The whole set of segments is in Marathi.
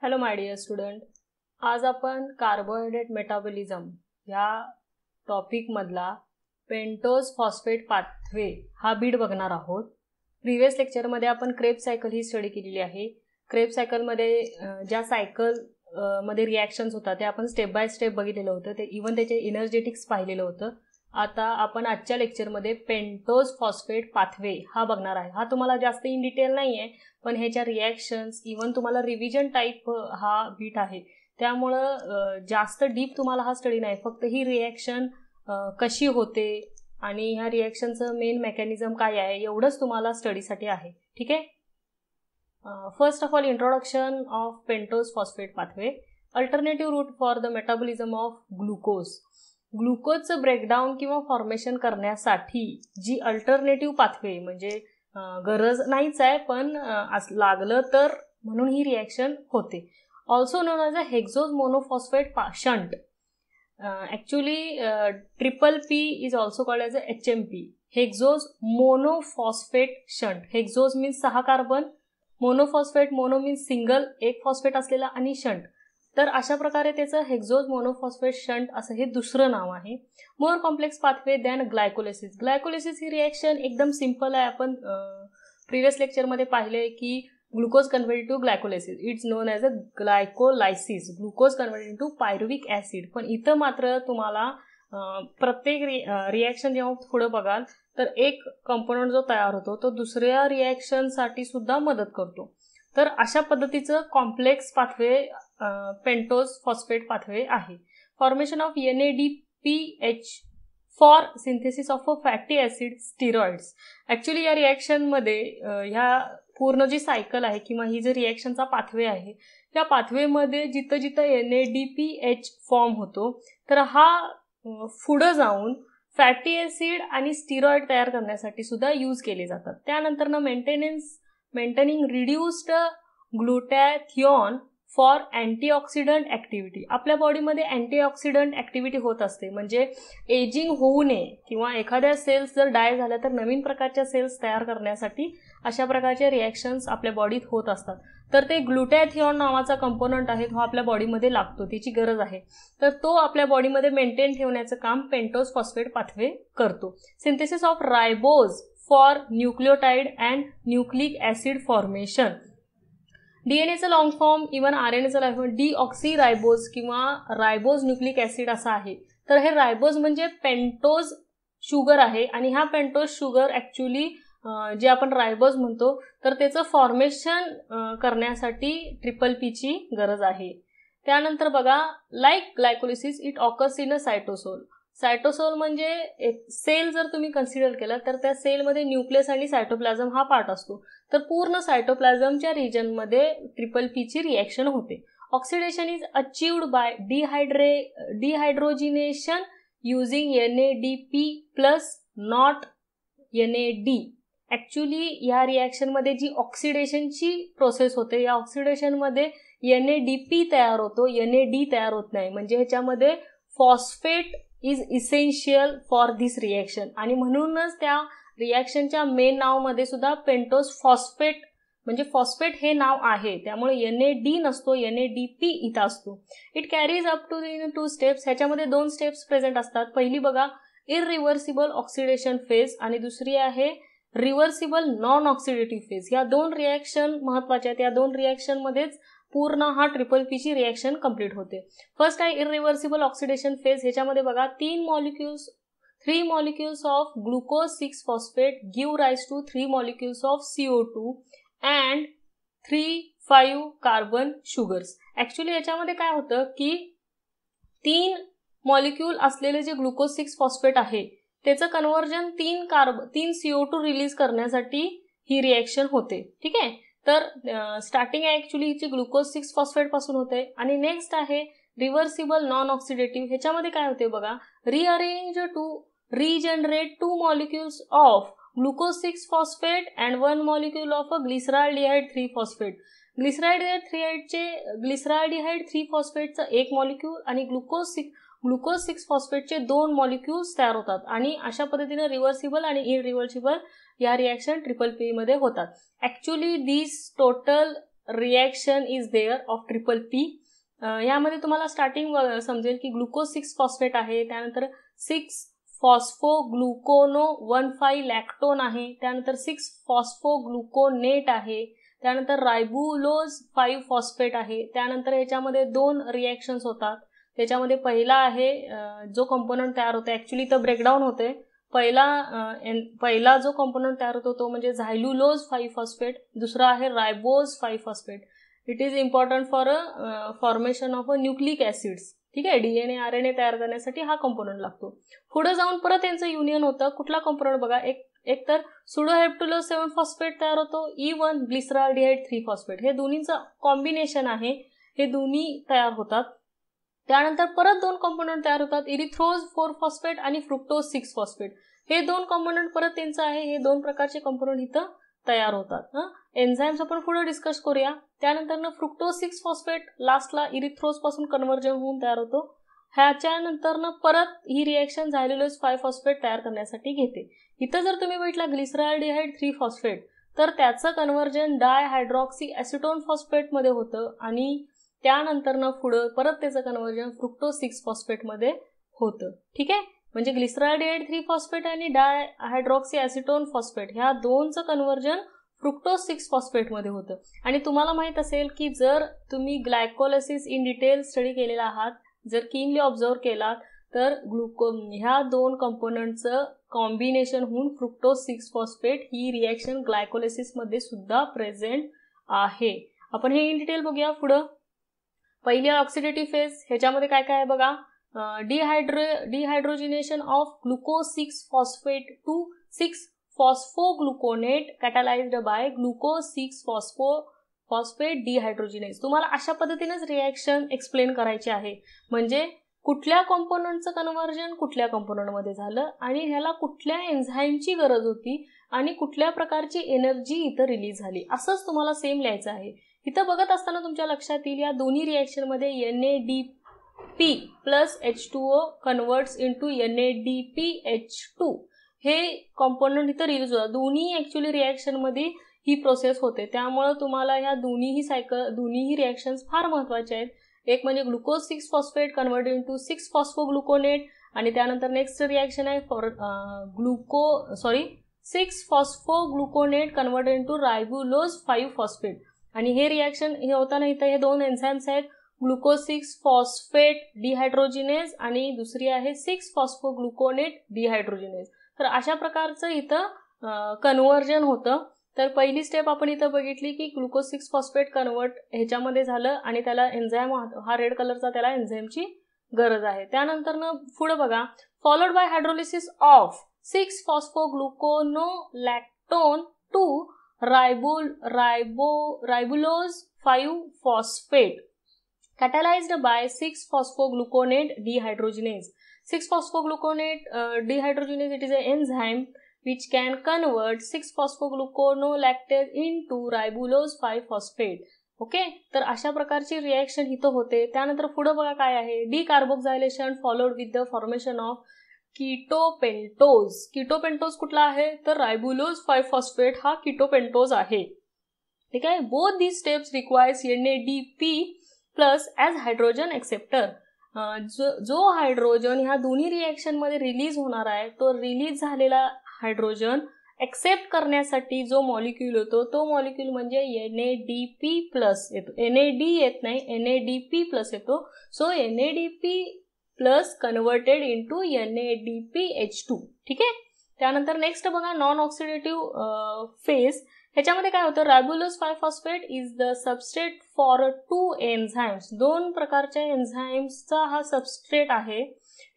हॅलो माय डिअर स्टुडंट, आज आपण कार्बोहायड्रेट मेटाबॉलिझम ह्या टॉपिकमधला पेंटोज फॉस्फेट पाथवे हा बीट बघणार आहोत. प्रिव्हियस लेक्चरमध्ये आपण क्रेब्स सायकल ही स्टडी केलेली आहे. क्रेब्स सायकलमध्ये ज्या सायकलमध्ये रिॲक्शन्स होतात ते आपण स्टेप बाय स्टेप बघितलेलं होतं. ते इव्हन त्याचे इनर्जेटिक्स पाहिलेलं होतं. आता आपण आजच्या लेक्चरमध्ये पेंटोज फॉस्फेट पाथवे हा बघणार आहे. हा तुम्हाला जास्त इन डिटेल नाही आहे, पण ह्याच्या रिॲक्शन्स इव्हन तुम्हाला रिव्हिजन टाईप हा बीट आहे, त्यामुळं जास्त डीप तुम्हाला हा स्टडी नाही. फक्त ही रिॲक्शन कशी होते आणि ह्या रिॲक्शनचं मेन मेकॅनिझम काय आहे एवढंच तुम्हाला स्टडीसाठी आहे. ठीक आहे. First of all, introduction of pentose phosphate pathway. Alternative route for the metabolism of glucose. ग्लुकोजचं ब्रेकडाऊन किंवा फॉर्मेशन करण्यासाठी जी अल्टरनेटिव्ह पाथवे म्हणजे गरज नाहीच आहे, पण लागलं तर म्हणून ही रिॲक्शन होते. Also known as a hexose monophosphate shunt. Actually triple P is also called as a HMP, hexose monophosphate shunt. Hexose means 6 carbon, monophosphate, mono means single एक फॉस्फेट असलेला, आणि शंट. तर अशा प्रकारे त्याचं हेक्झोज मोनोफॉस्फेट शंट असं हे दुसरं नाव आहे. More complex pathway than glycolysis. Glycolysis ही रिॲक्शन एकदम सिंपल आहे. आपण प्रिव्हियस लेक्चरमध्ये पाहिले की glucose converted to glycolysis, it's known as a glycolysis. Glucose converted to pyruvic acid. पण इथं मात्र तुम्हाला प्रत्येक रिॲक्शन जेव्हा पुढं बघाल तर एक कंपोनंट जो तयार होतो तो दुसऱ्या रिॲक्शनसाठी सुद्धा मदत करतो. तर अशा पद्धतीचं complex pathway pentose phosphate pathway आहे. Formation of NADPH for synthesis of a fatty acid steroids. Actually या रिॲक्शनमध्ये ह्या पूर्ण जी सायकल आहे किंवा ही जी रिॲक्शनचा पाथवे आहे, त्या पाथवेमध्ये जिथं जिथं NADPH फॉर्म होतो तर हा पुढं जाऊन फॅटी ॲसिड आणि स्टिरॉइड तयार करण्यासाठी सुद्धा यूज केले जातात. त्यानंतर maintaining reduced glutathione for antioxidant activity. आपल्या बॉडीमध्ये अँटीऑक्सिडंट ॲक्टिव्हिटी होत असते, म्हणजे एजिंग होऊ नये किंवा एखाद्या सेल्स जर डाय झाल्या तर नवीन प्रकारच्या सेल्स तयार करण्यासाठी अशा प्रकारचे रिॲक्शन्स आपल्या बॉडीत होत असतात. तर ते ग्लुटॅथिऑन नावाचा कंपोनंट आहे, तो आपल्या बॉडीमध्ये लागतो, त्याची गरज आहे. तर तो आपल्या बॉडीमध्ये मेंटेन ठेवण्याचं काम पेंटोज फॉस्फेट पाथवे करतो. Synthesis of ribose for nucleotide and nucleic acid formation. DNAचं लॉंग फॉर्म इव्हन RNAचं लॉंग फॉर्म डीऑक्सी किंवा रायबोज न्यूक्लिक ॲसिड असा आहे. तर हे रायबोज म्हणजे पेंटोज शुगर आहे, आणि हा पेंटोज शुगर ॲक्च्युली जे आपण रायबोज म्हणतो तर त्याचं फॉर्मेशन करण्यासाठी ट्रिपल पीची गरज आहे. त्यानंतर बघा, like glycolysis it occurs in a cytosol. Cytosol म्हणजे एक सेल जर तुम्ही कन्सिडर केला तर त्या सेलमध्ये न्यूक्लियस आणि सायटोप्लाझम हा पार्ट असतो. तर पूर्ण सायटोप्लाझमच्या रिजनमध्ये ट्रिपल पीची रिॲक्शन होते. Oxidation is achieved by dehydrogenation using NADP plus not NAD. Actually या रिॲक्शनमध्ये जी ऑक्सिडेशनची प्रोसेस होते, या ऑक्सिडेशनमध्ये NADP तयार होतो, NAD तयार होत नाही. म्हणजे ह्याच्यामध्ये phosphate is essential for this reaction, आणि म्हणूनच त्या रिॲक्शनच्या मेन नावमध्ये सुद्धा पेंटोज फॉस्फेट म्हणजे फॉस्फेट हे नाव आहे. त्यामुळे NAD नसतो, NADP इथं असतो. It carries up to 2 steps. ह्याच्यामध्ये 2 स्टेप्स प्रेझेंट असतात. पहिली बघा, इररिव्हर्सिबल ऑक्सिडेशन फेज, आणि दुसरी आहे रिव्हर्सिबल नॉन ऑक्सिडेटिव्ह फेज. या 2 रिॲक्शन महत्त्वाच्या आहेत. या 2 रिॲक्शनमध्येच पूर्ण हा ट्रिपल पीची रिॲक्शन कंप्लीट होते. फर्स्ट आहे इररिव्हर्सिबल ऑक्सिडेशन फेज. ह्याच्यामध्ये बघा 3 molecules of glucose 6 phosphate give rise to 3 molecules of CO2 and 3,5 carbon sugars. Actually याच्यामध्ये काय होतं की 3 मॉलिक्यूल असलेले जे ग्लुकोज 6 फॉस्फेट आहे त्याचं कन्व्हर्जन 3 CO2 रिलीज करण्यासाठी ही रिॲक्शन होते. ठीक आहे. तर स्टार्टिंग आहे ॲक्च्युली हिची ग्लुकोज 6 फॉस्फेट पासून होते. आणि नेक्स्ट आहे रिव्हर्सिबल नॉन ऑक्सिडेटिव्ह. ह्याच्यामध्ये काय होते बघा, rearrange to regenerate 2 molecules of glucose 6 phosphate and 1 molecule of a glyceraldehyde 3 phosphate. Glyceraldehyde 3 फॉस्फेटचं एक मॉलिक्यूल आणि ग्लुकोज 6 फॉस्फेटचे 2 मॉलिक्युल्स तयार होतात, आणि अशा पद्धतीने रिव्हर्सिबल आणि इररिव्हर्सिबल या रिॲक्शन ट्रिपल पी मध्ये होतात. Actually this total reaction is there of triple P. यामध्ये तुम्हाला स्टार्टिंग समजेल की ग्लुकोज 6 फॉस्फेट आहे, त्यानंतर 6 फॉस्फोग्लुकोनो 1,5 लॅक्टोन आहे, त्यानंतर 6 फॉस्फोग्लुकोनेट आहे, त्यानंतर रायबुलोज 5 फॉस्फेट आहे. त्यानंतर याच्यामध्ये 2 रिॲक्शन्स होतात. त्याच्यामध्ये पहिला आहे जो कंपोनंट तयार होतो, ॲक्च्युली तर ब्रेकडाऊन होते. पहिला जो कंपोनंट तयार होतो तो म्हणजे झायलुलोज 5 फॉस्फेट, दुसरा आहे ribose 5 phosphate. It is important for formation of a nucleic acids. ठीक आहे, DNA RNA तयार करण्यासाठी हा कंपोनंट लागतो. पुढे जाऊन परत यांचं युनियन होतं. कुठला कंपोनंट बघा, एक तर सुडोहेप्टुलोज 7 फॉस्फेट तयार होतो, E1 ग्लिसरॉल्डिहाइड 3 फॉस्फेट. हे दोन्हीचं कॉम्बिनेशन आहे, हे दोन्ही तयार होतात. त्यानंतर परत 2 कंपोनंट तयार होतात, इरिथ्रोज 4 फॉस्फेट आणि फ्रुक्टोज 6 फॉस्फेट. हे 2 कंपोनंट परत त्यांचं आहे. हे 2 प्रकारचे कंपोनंट इथं तयार होतात. एन्झाईम्स आपण पुढे डिस्कस करूया. त्यानंतर फ्रुक्टोज 6 फॉस्फेट लास्टला इरिथ्रोज पासून कन्व्हर्जन होऊन तयार होतो. ह्याच्यानंतर परत ही रिॲक्शन झायलुलोज 5 फॉस्फेट तयार करण्यासाठी घेते. इथं जर तुम्ही बघितलं ग्लिसरॉल्डिहाइड 3 फॉस्फेट, तर त्याचं कन्व्हर्जन डायहायड्रॉक्सी ॲसिटोन फॉस्फेटमध्ये होतं आणि त्यानंतर पुढं परत त्याचं कन्व्हर्जन फ्रुक्टोज 6 फॉस्फेटमध्ये होतं. ठीक आहे, म्हणजे ग्लिसरॉल्डिहाइड 3 फॉस्फेट आणि डायहायड्रॉक्सी ॲसिटोन फॉस्फेट ह्या दोनचं कन्व्हर्जन फ्रुक्टोज 6 फॉस्फेटमध्ये होतं. आणि तुम्हाला माहित असेल की जर तुम्ही ग्लायकोलिसिस इन डिटेल स्टडी केलेला आहात, जर कीनली ऑब्झर्व केलात, तर ह्या 2 कंपोनंटचं कॉम्बिनेशन होऊन फ्रुक्टोज 6 फॉस्फेट ही रिॲक्शन ग्लायकोलिसिसमध्ये सुद्धा प्रेझेंट आहे. आपण हे इन डिटेल बघूया पुढं. पहिली ऑक्सिडेटिव्ह फेज, ह्याच्यामध्ये काय काय आहे बघा. Dehydrogenation of glucose 6 phosphate to 6 phosphogluconate catalyzed by glucose 6 phosphate dehydrogenase. तुम्हाला अशा पद्धतीनेच रिॲक्शन एक्सप्लेन करायची आहे, म्हणजे कुठल्या कंपोनंटचं कन्व्हर्जन कुठल्या कंपोनंटमध्ये झालं आणि ह्याला कुठल्या एन्झाईमची गरज होती आणि कुठल्या प्रकारची एनर्जी इथं रिलीज झाली, असंच तुम्हाला सेम लिहायचं आहे. इथं बघत असताना तुमच्या लक्षात येईल या दोन्ही रिॲक्शनमध्ये NADP plus H2O converts into NADPH2 हे कंपोनंट इथं रिलीज होतात. दोन्ही ॲक्च्युली रिॲक्शनमध्ये ही प्रोसेस होते. त्यामुळे तुम्हाला ह्या दोन्हीही रिॲक्शन्स फार महत्त्वाचे आहेत. एक म्हणजे ग्लुकोज 6 फॉस्फेट कन्वर्ट इंटू 6 फॉस्फोग्लुकोनेट आणि त्यानंतर नेक्स्ट रिॲक्शन आहे 6 फॉस्फोग्लुकोनेट कन्वर्ट इंटू रायबुलोज 5 फॉस्फेट. आणि हे रिॲक्शन हे होताना इथं हे 2 एन्झाईम्स आहेत, ग्लुकोज 6 फॉस्फेट डिहायड्रोजिनेज आणि दुसरी आहे 6 फॉस्फोग्लुकोनेट डिहायड्रोजिनेज. तर अशा प्रकारचं इथं कन्व्हर्जन होतं. तर पहिली स्टेप आपण इथं बघितली की ग्लुकोज 6 फॉस्फेट कन्वर्ट ह्याच्यामध्ये झालं आणि त्याला एन्झाईम, हा रेड कलरचा, त्याला एन्झाईमची गरज आहे. त्यानंतर पुढे बघा, followed by hydrolysis of 6 phosphoglucono lactone to ribulose 5 phosphate catalyzed by 6 phosphogluconate dehydrogenase. 6 phosphogluconate dehydrogenase, it is an enzyme which can convert 6 phosphogluconolactase into ribulose 5 phosphate. Okay, तर अशा प्रकारची रिॲक्शन इथं होते. त्यानंतर पुढे बघा काय आहे, decarboxylation followed with the formation of ketopentose. Ketopentose कुठला आहे, तर रायबुलोज 5 फॉस्फेट हा कीटोपेंटोज आहे. ठीक आहे, both these steps requires NADP plus as hydrogen acceptor. जो हायड्रोजन ह्या दोन्ही रिॲक्शनमध्ये रिलीज होणार आहे, तो रिलीज झालेला हायड्रोजन एक्सेप्ट करण्यासाठी जो मॉलिक्यूल होतो तो मॉलिक्यूल म्हणजे NADP प्लस येतो. NAD येत नाही, NADP प्लस येतो. So NADP plus converted into NADPH2. ठीक आहे, त्यानंतर नेक्स्ट बघा नॉन ऑक्सिडेटिव्ह फेज. ह्याच्यामध्ये काय होतं, रायबुलोज 5 phosphate is the substrate for 2 enzymes. 2 प्रकारच्या एन्झाईम्सचा हा सबस्ट्रेट आहे.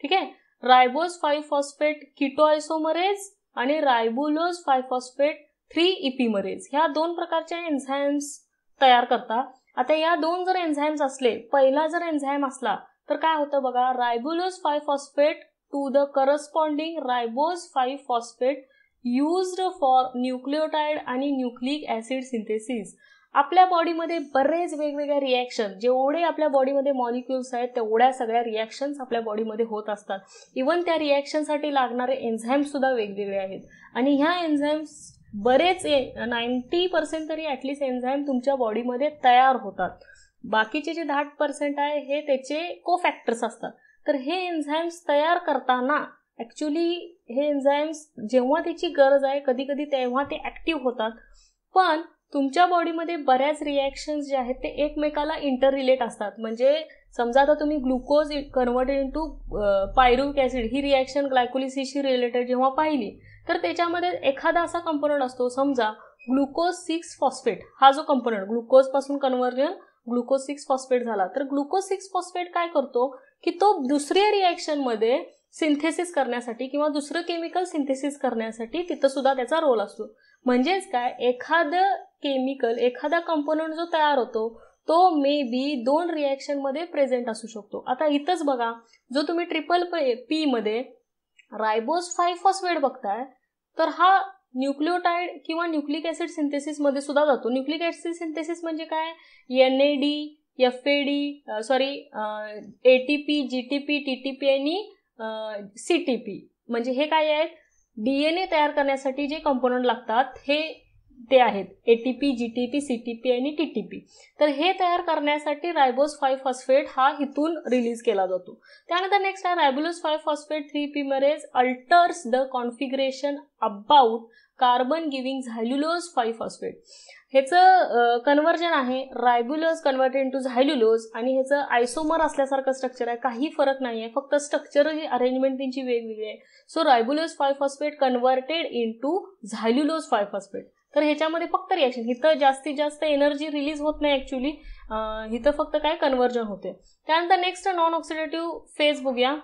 ठीक आहे, रायबोज 5 फॉस्फेट कीटोआयसोमरेज आणि रायबुलोज 5 फॉस्फेट 3 इपिमरेज ह्या 2 प्रकारच्या एन्झाईम्स तयार करतात. आता या 2 जर एन्झाईम्स असले, पहिला जर एन्झाईम असला तर काय होतं बघा, ribulose 5 phosphate to the corresponding ribose 5 phosphate used for nucleotide आणि न्यूक्लिक ॲसिड सिंथेसिस. आपल्या बॉडीमध्ये बरेच वेगवेगळ्या रिॲक्शन, जेवढे आपल्या बॉडीमध्ये मॉलिक्युल्स आहेत तेवढ्या सगळ्या रिॲक्शन्स आपल्या बॉडीमध्ये होत असतात. इवन त्या रिॲक्शनसाठी लागणारे एन्झाईम्स सुद्धा वेगवेगळे आहेत आणि ह्या एन्झाईम्स बरेच 90% तरी ॲटलिस्ट एन्झाईम तुमच्या बॉडीमध्ये तयार होतात. बाकीचे जे 10% आहे हे त्याचे कोफॅक्टर्स असतात. तर हे एन्झाईम्स तयार करताना ॲक्च्युली हे एन्झाईम्स जेव्हा त्याची गरज आहे कधी कधी तेव्हा ते ॲक्टिव्ह होतात, पण तुमच्या बॉडीमध्ये बऱ्याच रिॲक्शन्स जे आहेत ते एकमेकाला इंटररिलेट असतात. म्हणजे समजा आता तुम्ही glucose converted into pyruvic acid ही रिॲक्शन ग्लायकोलिसिसशी रिलेटेड जेव्हा पाहिली तर त्याच्यामध्ये एखादा असा कंपोनंट असतो, समजा ग्लुकोज 6 फॉस्फेट हा जो कंपोनंट ग्लुकोजपासून कन्व्हर्जन ग्लुकोज 6 फॉस्फेट झाला, तर ग्लुकोज 6 फॉस्फेट काय करतो की तो दुसऱ्या रिॲक्शनमध्ये सिंथेसिस करण्यासाठी किंवा दुसरं केमिकल सिंथेसिस करण्यासाठी तिथं सुद्धा त्याचा रोल असतो. म्हणजेच काय, एखादं केमिकल एखादा कंपोनंट जो तयार होतो तो मे बी 2 रिॲक्शनमध्ये प्रेझेंट असू शकतो. आता इथंच बघा, जो तुम्ही ट्रिपल पी मध्ये रायबोज 5 फॉस्फेट बघताय तर हा न्यूक्लिओटाइड किंवा न्यूक्लिक ऍसिड सिंथेसिस मध्ये सुद्धा जातो. न्यूक्लिक ऍसिड सिंथेसिस म्हणजे काय, NAD, FAD, ATP, GTP, TTP आणि CTP. म्हणजे हे काय आहेत, DNA तयार करण्यासाठी जे कंपोनंट लागतात ते आहेत ATP, GTP, CTP आणि TTP. तर हे तयार करण्यासाठी रायबोज 5 फॉस्फेट हा इथून रिलीज केला जातो. त्यानंतर नेक्स्ट आहे ribose 5 phosphate 3 epimerase alters the configuration about carbon giving xylulose 5 phosphate. ह्याचं कन्व्हर्जन आहे रायबुलोज कन्वर्टेड इंटू झायल्युलोज आणि ह्याचं आयसोमर असल्यासारखं स्ट्रक्चर आहे, काही फरक नाही आहे, फक्त स्ट्रक्चर ही अरेंजमेंट त्यांची वेगवेगळी आहे. So ribulose 5 phosphate converted into xylulose 5 phosphate. तर ह्याच्यामध्ये फक्त रिॲक्शन, इथं जास्तीत जास्त एनर्जी रिलीज होत नाही ॲक्च्युली, इथं फक्त काय कन्व्हर्जन होते. त्यानंतर नेक्स्ट नॉन ऑक्सिडेटिव्ह फेज बघूया.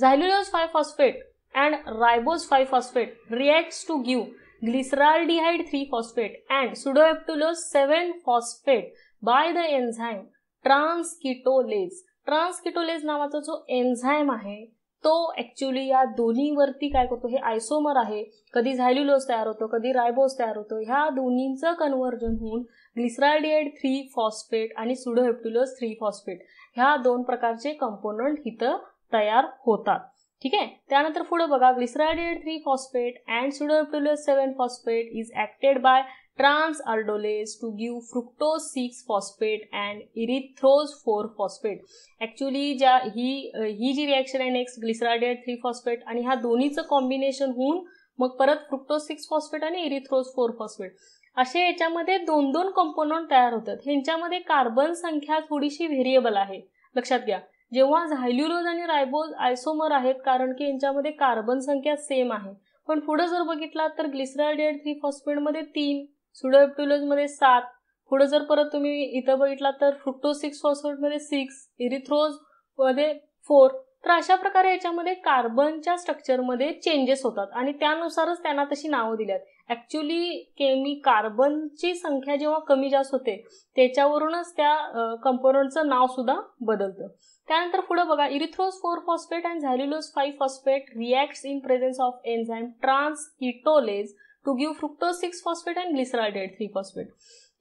Xylulose 5 phosphate and ribose 5 phosphate reacts to give glyceraldehyde 3 phosphate and pseudoheptulose 7 phosphate by the enzyme transketolase. ट्रान्सकिटोलेज नावाचा जो एन्झाईम आहे तो ॲक्च्युली या दोन्हीवरती काय करतो, हे आयसोमर आहे, कधी झायल्युलोज तयार होतो कधी रायबोज तयार होतो, ह्या दोन्हींचं कन्व्हर्जन होऊन ग्लिसराल्डिहाइड 3 फॉस्फेट आणि सुडोहेप्टुलोज 3 फॉस्फेट ह्या 2 प्रकारचे कंपोनंट इथं तयार होतात. ठीक आहे. त्यानंतर पुढे बघा, glyceraldehyde 3 phosphate and sedoheptulose 7 phosphate is acted by transaldolase to give fructose 6 phosphate and erythrose 4 phosphate. Actually ही जी रिॲक्शन आहे नेक्स्ट ग्लिसराल्डिहाइड 3 फॉस्फेट आणि ह्या दोन्हीचं कॉम्बिनेशन होऊन मग परत फ्रुक्टोज 6 फॉस्फेट आणि इरिथ्रोज 4 फॉस्फेट असे याच्यामध्ये 2 कंपोनंट तयार होतात. ह्यांच्यामध्ये कार्बन संख्या थोडीशी व्हेरिएबल आहे, लक्षात घ्या. जेव्हा झायल्युलोज आणि रायबोज आयसोमर आहेत कारण की यांच्यामध्ये कार्बन संख्या सेम आहे, पण पुढे जर बघितला तर ग्लिसराल्डिहाइड 3 फॉस्फेटमध्ये 3, सुडोहेप्टुलोजमध्ये 7, पुढे जर परत तुम्ही इथं बघितला तर फ्रुक्टोज 6 फॉस्फेटमध्ये 6, इरिथ्रोजमध्ये 4. तर अशा प्रकारे याच्यामध्ये कार्बनच्या स्ट्रक्चरमध्ये चेंजेस होतात आणि त्यानुसारच त्यांना तशी नावं दिल्यात. ॲक्च्युली कार्बनची संख्या जेव्हा कमी जास्त होते त्याच्यावरूनच त्या कंपोनंटचं नाव सुद्धा बदलतं. त्यानंतर पुढे बघा, erythrose 4 phosphate and xylulose 5 phosphate reacts in presence of enzyme transketolase to give fructose 6 phosphate and glyceraldehyde 3 phosphate.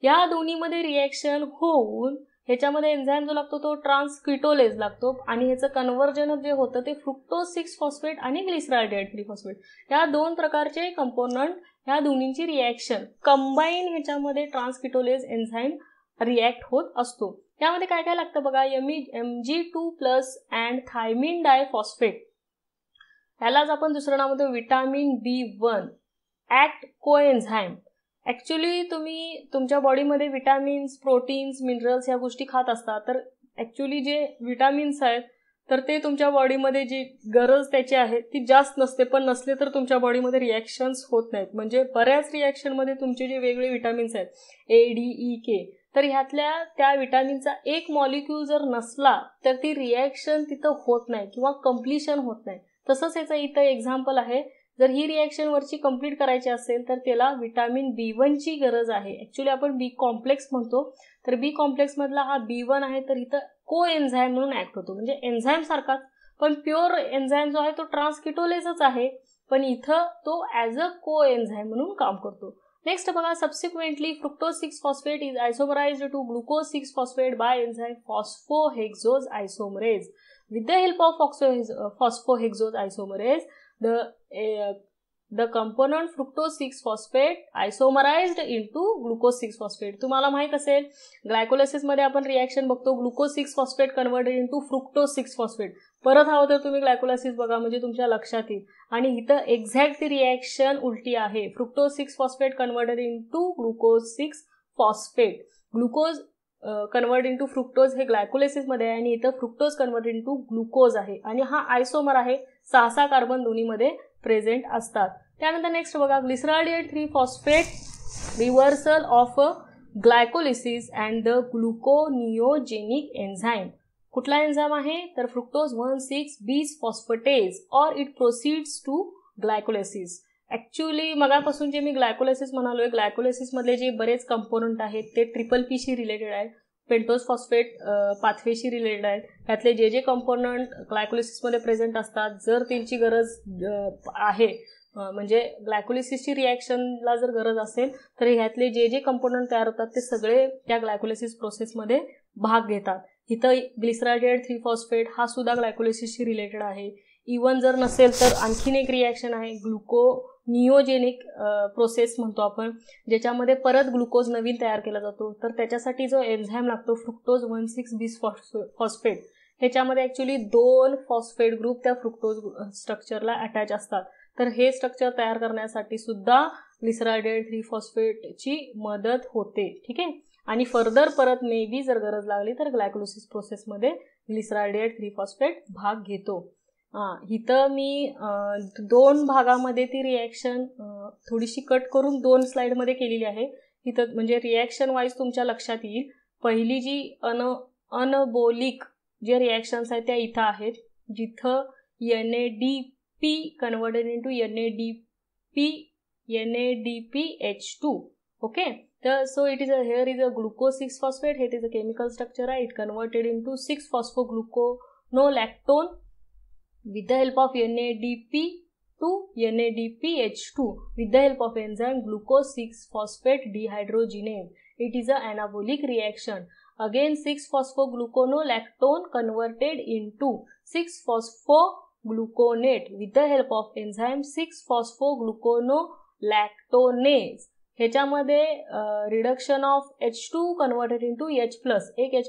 या दोन्हीमध्ये रिॲक्शन होऊन ह्याच्यामध्ये एन्झाईम जो लागतो तो ट्रान्सकिटोलेज लागतो आणि ह्याचं कन्व्हर्जन जे होतं ते फ्रुक्टोज 6 फॉस्फेट आणि ग्लिसराल्डिहाइड 3 फॉस्फेट या 2 प्रकारचे कंपोनंट, ह्या दोन्हींची रिॲक्शन कंबाईन ह्याच्यामध्ये ट्रान्सकिटोलेज एन्झाईम रिॲक्ट होत असतो. त्यामध्ये काय काय लागतं बघा, Mg2+ अँड थायमिन डायफॉस्फेट, ह्यालाच आपण दुसरं नाव म्हणतो विटामिन B1 ॲक्ट कोएन्झाईम. ॲक्च्युली तुम्ही तुमच्या बॉडीमध्ये विटामिन्स, प्रोटीन्स, मिनरल्स ह्या गोष्टी खात असता, तर ॲक्च्युली जे विटामिन्स आहेत तर ते तुमच्या बॉडीमध्ये जी गरज त्याची आहे ती जास्त नसते, पण नसले तर तुमच्या बॉडीमध्ये रिॲक्शन्स होत नाहीत. म्हणजे बऱ्याच रिॲक्शनमध्ये तुमचे जे वेगळे विटामिन्स आहेत ADEK, तर ह्यातल्या त्या विटामिनचा एक मॉलिक्यूल जर नसला तर ती रिॲक्शन तिथं होत नाही किंवा कम्प्लिशन होत नाही. तसंच याचं इथं एक्झाम्पल आहे, जर ही रिॲक्शन वरची कंप्लीट करायची असेल तर त्याला विटामिन B1 ची गरज आहे. ॲक्च्युली आपण B कॉम्प्लेक्स म्हणतो, तर B कॉम्प्लेक्स मधला हा B1 आहे, तर इथं को एन्झाईम म्हणून ऍक्ट होतो. म्हणजे एन्झाईम सारखाच, पण प्युअर एन्झाईम जो आहे तो ट्रान्सकिटोलेजच आहे, पण इथं तो ॲज अ को एन्झाईम म्हणून काम करतो. नेक्स्ट बघा, subsequently fructose 6 phosphate is isomerized to glucose 6 phosphate by enzyme phosphohexose isomerase. With the help of phosphohexose isomerase, the the component fructose 6 phosphate isomerized into glucose 6 phosphate. तुम्हाला माहित असेल ग्लायकोलिसिसमध्ये आपण रिॲक्शन बघतो, glucose 6 phosphate converted into fructose 6 phosphate. परत हवं तर तुम्ही ग्लायकोलायसिस बघा म्हणजे तुमच्या लक्षात येईल. आणि इथं एक्झॅक्ट ती रिॲक्शन उलटी आहे. Fructose 6 phosphate converted into glucose 6 phosphate. Glucose convert into fructose हे ग्लायकोलिसिसमध्ये आहे आणि इथं फ्रुक्टोज कन्वर्ट इंटू ग्लुकोज आहे आणि हा आयसोमर आहे. 6 कार्बन दोन्हीमध्ये प्रेझेंट असतात. त्यानंतर नेक्स्ट बघा, glyceraldehyde 3 phosphate reversal of glycolysis and the gluconeogenic enzyme. कुठला एन्झाईम आहे तर फ्रुक्टोज 1,6 बीस फॉस्फेटेज और it proceeds to glycolysis. Actually मगापासून जे मी ग्लायकोलिसिस म्हणालोय, ग्लायकोलिसिसमधले जे बरेच कंपोनंट आहेत ते ट्रिपल-P शी रिलेटेड आहेत, पेंटोज फॉस्फेट पाथवेशी रिलेटेड आहेत. त्यातले जे कंपोनंट ग्लायकोलिसिसमध्ये प्रेझेंट असतात, जर त्यांची गरज आहे म्हणजे ग्लायकोलिसिसची रिॲक्शनला जर गरज असेल तर ह्यातले जे कंपोनंट तयार होतात ते सगळे त्या ग्लायकोलिसिस प्रोसेसमध्ये भाग घेतात. इथं ग्लिसरॉल्डिहाइड 3 फॉस्फेट हा सुद्धा ग्लायकोलिसिसशी रिलेटेड आहे. इवन जर नसेल तर आणखीन एक रिॲक्शन आहे ग्लुकोनिओजेनिक प्रोसेस म्हणतो आपण, ज्याच्यामध्ये परत ग्लुकोज नवीन तयार केला जातो. तर त्याच्यासाठी जो एन्झाईम लागतो फ्रुक्टोज 1,6 बीस फॉस्फेट, ह्याच्यामध्ये ॲक्च्युली 2 फॉस्फेट ग्रुप त्या फ्रुक्टोज स्ट्रक्चरला अटॅच असतात. तर हे स्ट्रक्चर तयार करण्यासाठी सुद्धा ग्लिसरॉल्डिहाइड 3 फॉस्फेटची मदत होते. ठीक आहे. आणि फर्दर परत मे बी जर गरज लागली तर ग्लायकोलिसिस प्रोसेसमध्ये ग्लिसरॉल्डिहाइड 3 फॉस्फेट भाग घेतो. इथं मी 2 भागामध्ये ती रिॲक्शन थोडीशी कट करून 2 स्लाइडमध्ये केलेली आहे. इथं म्हणजे रिॲक्शन वाईज तुमच्या लक्षात येईल. पहिली जी अनबोलिक जे रिॲक्शन्स आहेत त्या इथं आहेत, जिथं NADP converted into NADPH2. Okay. तर so it is here is a glucose 6 phosphate. It is a chemical structure आहे. It converted into 6 phosphogluconolactone with the help of NADP to NADPH2 with the help of enzyme glucose 6 phosphate dehydrogenase. It is an anabolic reaction. Again 6 phosphogluconolactone converted into 6 phosphogluconate with the help of enzyme 6 phosphogluconolactonase. ह्याच्यामध्ये reduction of H2 converted into H+, एक H+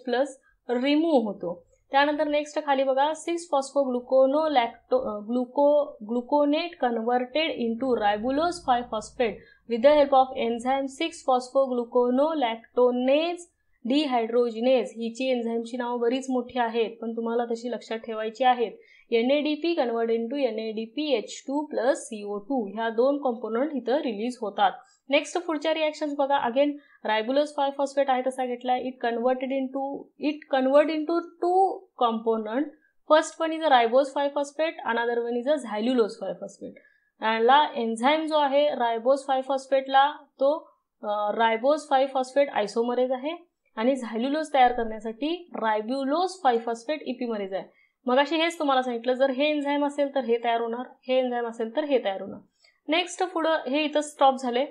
रिमूव्ह होतो. त्यानंतर नेक्स्ट खाली बघा, 6 phosphogluconate converted into ribulose 5 phosphate with the help of enzyme 6 phosphogluconolactonase dehydrogenase. हिची एन्झाईमची नावं बरीच मोठी आहेत पण तुम्हाला तशी लक्षात ठेवायची आहेत. NADP converted into NADPH2 plus CO2 ह्या 2 कंपोनंट इथं रिलीज होतात. नेक्स्ट पुढच्या रिॲक्शन्स बघा, अगेन रायबुलोज 5 फॉस्फेट आहे तसा घेतलाय. It convert into 2 component. First one is a ribose 5 phosphate, another one is a xylulose 5 phosphate. याला एन्झाईम जो आहे रायबोज 5 फॉस्फेटला तो रायबोज 5 फॉस्फेट आयसोमरेज आहे आणि झायल्युलोज तयार करण्यासाठी रायब्युलोज 5 फॉस्फेट इपिमरेज आहे. मग अशी हेच तुम्हाला सांगितलं, जर हे एन्झाईम असेल तर हे तयार होणार, हे एन्झाईम असेल तर हे तयार होणार. नेक्स्ट पुढं हे इथं स्टॉप झाले.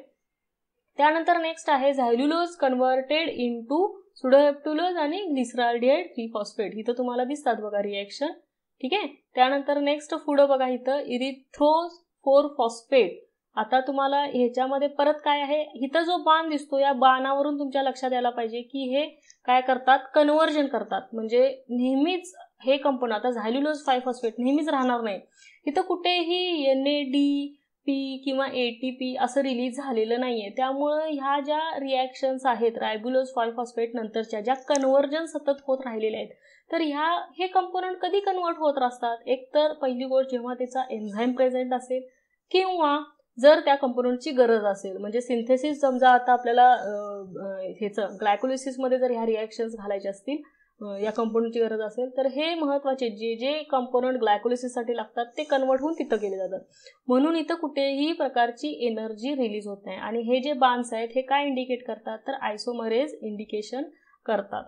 त्यानंतर नेक्स्ट आहे झायल्युलोज कन्वर्टेड इंटू सुडोहेप्टुलोज आणि ग्लिसरॉल्डिहाइड 3 फॉस्फेट. इथं तुम्हाला दिसतात बघा रिॲक्शन. ठीक आहे. त्यानंतर नेक्स्ट पुढं बघा इथं इरिथ्रोफोर फॉस्फेट. आता तुम्हाला ह्याच्यामध्ये परत काय आहे, इथं जो बाण दिसतो या बाणावरून तुमच्या लक्षात यायला पाहिजे की हे काय करतात, कन्व्हर्जन करतात. म्हणजे नेहमीच हे कंपाऊंड, आता झायल्युलोज 5 फॉस्फेट नेहमीच राहणार नाही. इथं कुठेही NADP किंवा ATP असं रिलीज झालेलं नाहीये. त्यामुळं ह्या ज्या रिॲक्शन्स आहेत रायबुलोज 5 फॉस्फेट नंतरच्या ज्या कन्व्हर्जन सतत होत राहिलेल्या आहेत, तर हे कंपोनंट कधी कन्वर्ट होत असतात, एक तर पहिली गोष्ट जेव्हा त्याचा एन्झाईम प्रेझेंट असेल किंवा जर त्या कंपोनंटची गरज असेल. म्हणजे सिंथेसिस समजा आता आपल्याला ह्याचं ग्लायकोलिसिसमध्ये जर ह्या रिॲक्शन्स घालायचे असतील, या कंपोनंटची गरज असेल तर हे महत्त्वाचे जे कंपोनंट ग्लायकोलिसिससाठी लागतात ते कन्वर्ट होऊन तिथं केले जातात. म्हणून इथं कुठेही प्रकारची एनर्जी रिलीज होत नाही. आणि हे जे बांड्स आहेत हे काय इंडिकेट करतात, तर आयसोमरेज इंडिकेशन करतात.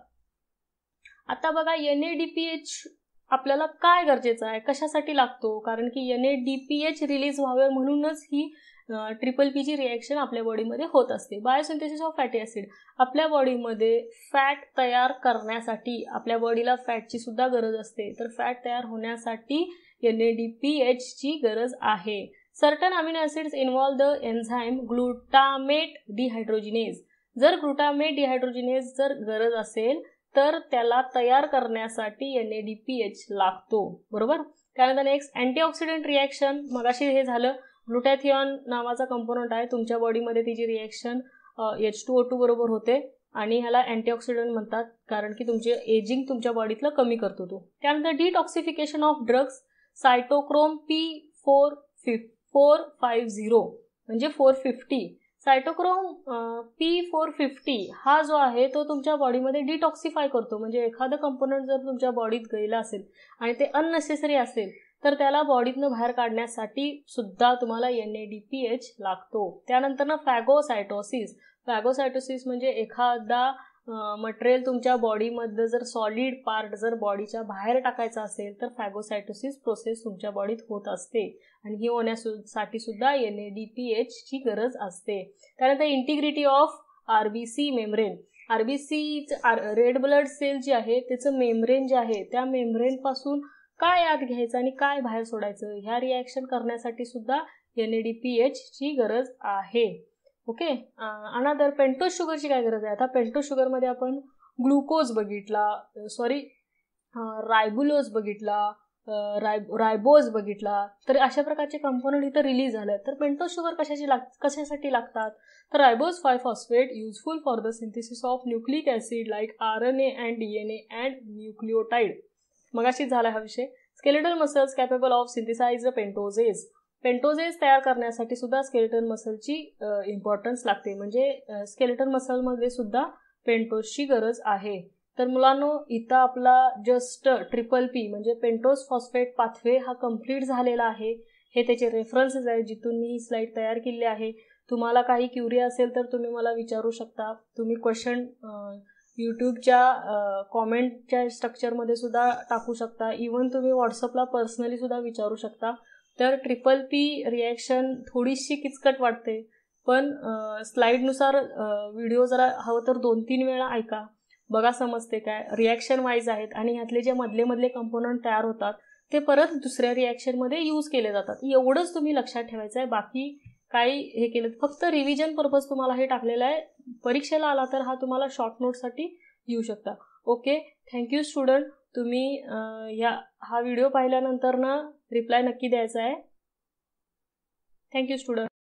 आता बघा NADPH आपल्याला काय गरजेचं आहे, कशासाठी लागतो, कारण की NADPH रिलीज व्हावे म्हणूनच ही P ची रिॲक्शन आपल्या बॉडीमध्ये होत असते. Biosynthesis of fatty acid. आपल्या बॉडीमध्ये फॅट तयार करण्यासाठी आपल्या बॉडीला फॅटची सुद्धा गरज असते. तर फॅट तयार होण्यासाठी NADPH ची गरज आहे. Certain amino acids involve the enzyme glutamate dehydrogenase. जर ग्लुटामेट डिहायड्रोजिनेज जर गरज असेल तर त्याला तयार करण्यासाठी NADPH लागतो, बरोबर. त्यानंतर नेक्स्ट अँटीऑक्सिडंट रिॲक्शन. मगाशी हे झालं. ग्लुटॅथिऑन नावाचा कंपोनंट आहे तुमच्या बॉडीमध्ये, तिची रिॲक्शन H2O2 बरोबर होते आणि ह्याला अँटीऑक्सिडंट म्हणतात कारण की तुमचे एजिंग तुमच्या बॉडीतलं कमी करतो तो. त्यानंतर डिटॉक्सिफिकेशन ऑफ ड्रग्स. सायटोक्रोम P450 म्हणजे 450. सायटोक्रोम P450 हा जो आहे तो तुमच्या बॉडीमध्ये डिटॉक्सिफाय करतो. म्हणजे एखादं कंपोनंट जर तुमच्या बॉडीत गेलं असेल आणि ते अननेसेसरी असेल तर त्याला बॉडीतनं बाहेर काढण्यासाठी सुद्धा तुम्हाला NADPH लागतो. त्यानंतर फॅगोसायटोसिस. फॅगोसायटोसिस म्हणजे एखादा मटेरियल तुमच्या बॉडीमध्ये जर सॉलिड पार्ट जर बॉडीच्या बाहेर टाकायचा असेल तर फॅगोसायटोसिस प्रोसेस तुमच्या बॉडीत होत असते आणि ही होण्यासाठी सुद्धा NADPH ची गरज असते. त्यानंतर integrity of RBC membrane. RBC red blood cell जी आहे त्याचं मेम्ब्रेन जे आहे त्या मेम्ब्रेनपासून काय आत घ्यायचं आणि काय बाहेर सोडायचं ह्या रिॲक्शन करण्यासाठी सुद्धा NADPH ची गरज आहे. ओके. अनदर पेंटोज शुगरची काय गरज आहे. आता पेंटोज शुगरमध्ये आपण ग्लुकोज बघितला, रायबुलोज बघितला, रायबोज बघितला. तर अशा प्रकारचे कंपोनंट इथं रिलीज झाले. तर पेंटोज शुगर कशासाठी लागतात. तर ribose five phosphate useful for the synthesis of nucleic acid like RNA and DNA and nucleotide. मगाशीच झाला हा विषय. Skeletal muscles capable of synthesize the pentoses. Pentoses तयार करण्यासाठी सुद्धा स्केलेटल मसलची इम्पॉर्टन्स लागते. म्हणजे स्केलेटल मसलमध्ये सुद्धा पेंटोजची गरज आहे. तर मुलांनो इथं आपला जस्ट PPP म्हणजे पेंटोज फॉस्फेट पाथवे हा कंप्लीट झालेला आहे. हे त्याचे रेफरन्सेस आहेत जिथून मी ही स्लाईड तयार केली आहे. तुम्हाला काही क्युरी असेल तर तुम्ही मला विचारू शकता. तुम्ही क्वेश्चन यूट्यूबच्या कॉमेंटच्या स्ट्रक्चरमध्ये सुद्धा टाकू शकता. इवन तुम्ही व्हॉट्सअपला पर्सनली सुद्धा विचारू शकता. तर PPP रिॲक्शन थोडीशी किचकट वाटते पण स्लाईडनुसार व्हिडिओ जरा हवं तर 2-3 वेळा ऐका, बघा समजते काय. रिॲक्शन वाईज आहेत आणि ह्यातले जे मधले कंपोनंट तयार होतात ते परत दुसऱ्या रिॲक्शनमध्ये यूज केले जातात. एवढंच तुम्ही लक्षात ठेवायचं आहे. बाकी काही हे केलं फक्त रिव्हिजन पर्पज तुम्हाला हे टाकलेलं आहे. परीक्षेला आला तर हा तुम्हाला शॉर्ट नोटसाठी येऊ शकता. ओके. Thank you student. तुम्ही हा व्हिडिओ पाहिल्यानंतर ना रिप्लाय नक्की द्यायचा आहे. Thank you student.